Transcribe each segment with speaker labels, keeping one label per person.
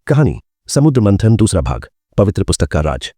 Speaker 1: कहानी समुद्र मंथन दूसरा भाग, पवित्र पुस्तक का राज।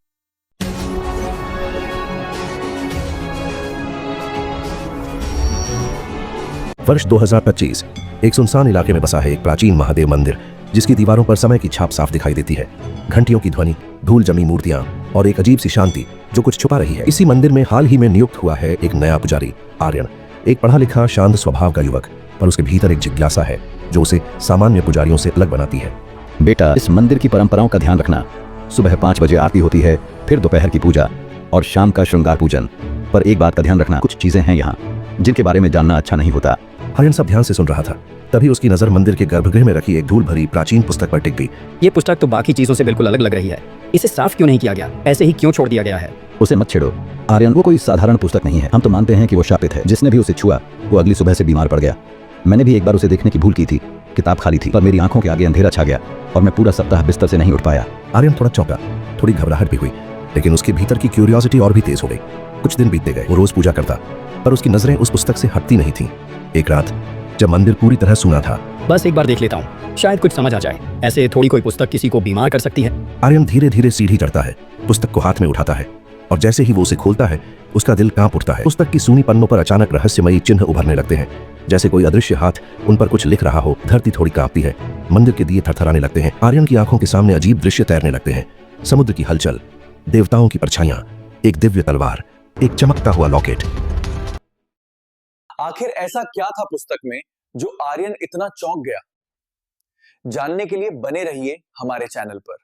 Speaker 1: वर्ष 2025। एक सुनसान इलाके में बसा है एक प्राचीन महादेव मंदिर, जिसकी दीवारों पर समय की छाप साफ दिखाई देती है। घंटियों की ध्वनि, धूल जमी मूर्तियां और एक अजीब सी शांति जो कुछ छुपा रही है। इसी मंदिर में हाल ही में नियुक्त हुआ है एक नया पुजारी, आर्यन। एक पढ़ा लिखा शांत स्वभाव का युवक, पर उसके भीतर एक जिज्ञासा है जो उसे सामान्य पुजारियों से अलग बनाती है।
Speaker 2: बेटा, इस मंदिर की परंपराओं का ध्यान रखना। सुबह 5 बजे आरती होती है, फिर दोपहर की पूजा और शाम का श्रृंगार पूजन। पर एक बात का ध्यान रखना, कुछ चीजें हैं यहाँ जिनके बारे में जानना अच्छा नहीं होता।
Speaker 1: आर्यन सब ध्यान से सुन रहा था, तभी उसकी नजर मंदिर के गर्भगृह में रखी एक धूल भरी प्राचीन पुस्तक पर टिक गई।
Speaker 3: ये पुस्तक तो बाकी चीजों से बिल्कुल अलग लग रही है। इसे साफ क्यों नहीं किया गया? ऐसे ही क्यों छोड़ दिया गया है?
Speaker 2: उसे मत छेड़ो आर्यन, वो कोई साधारण पुस्तक नहीं है। हम तो मानते हैं कि वो शापित है। जिसने भी उसे छुआ वो अगली सुबह से बीमार पड़ गया। मैंने भी एक बार उसे देखने की भूल की थी। किताब खाली थी, पर मेरी आंखों के आगे अंधेरा छा गया और मैं पूरा सप्ताह बिस्तर से नहीं उठ पाया।
Speaker 1: आर्यन थोड़ा चौंका, थोड़ी घबराहट भी हुई, लेकिन उसके भीतर की क्यूरियोसिटी और भी तेज हो गई। कुछ दिन बीतते गए, वो रोज पूजा करता, पर उसकी नजरें उस पुस्तक से हटती नहीं थीं। एक रात जब मंदिर पूरी तरह सूना था,
Speaker 3: बस एक बार देख लेता हूँ, शायद कुछ समझ आ जाए। ऐसे थोड़ी कोई पुस्तक किसी को बीमार कर सकती है।
Speaker 1: आर्यन धीरे धीरे सीढ़ी चढ़ता है, पुस्तक को हाथ में उठाता है, और जैसे ही वो उसे खोलता है उसका दिल कांप उठता है। पुस्तक की सूनी पन्नों पर अचानक रहस्यमयी चिन्ह उभरने लगते हैं, जैसे कोई अदृश्य हाथ उन पर कुछ लिख रहा हो। धरती थोड़ी कांपती है, मंदिर के दिए थरथराने लगते हैं। आर्यन की आंखों के सामने अजीब दृश्य तैरने लगते हैं। समुद्र की हलचल, देवताओं की परछाइयां, एक दिव्य तलवार, एक चमकता हुआ लॉकेट।
Speaker 4: आखिर ऐसा क्या था पुस्तक में जो आर्यन इतना चौंक गया? जानने के लिए बने रहिए हमारे चैनल पर।